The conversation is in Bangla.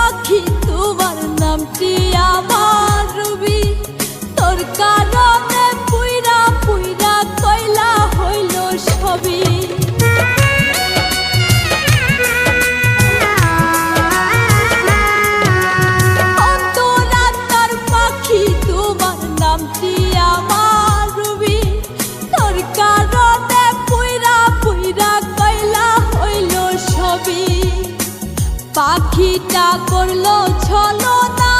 পাখি তোমার নামটি আমার রবি, তোর কারণে পুইরা পুইরা কয়লা হইল সবই। অন্তরাত্মার পাখি তোমার নামটি আমার রবি, তোর কারণে পুইরা পুইরা কয়লা হইল সবই। পাখিটা করলো ছলনা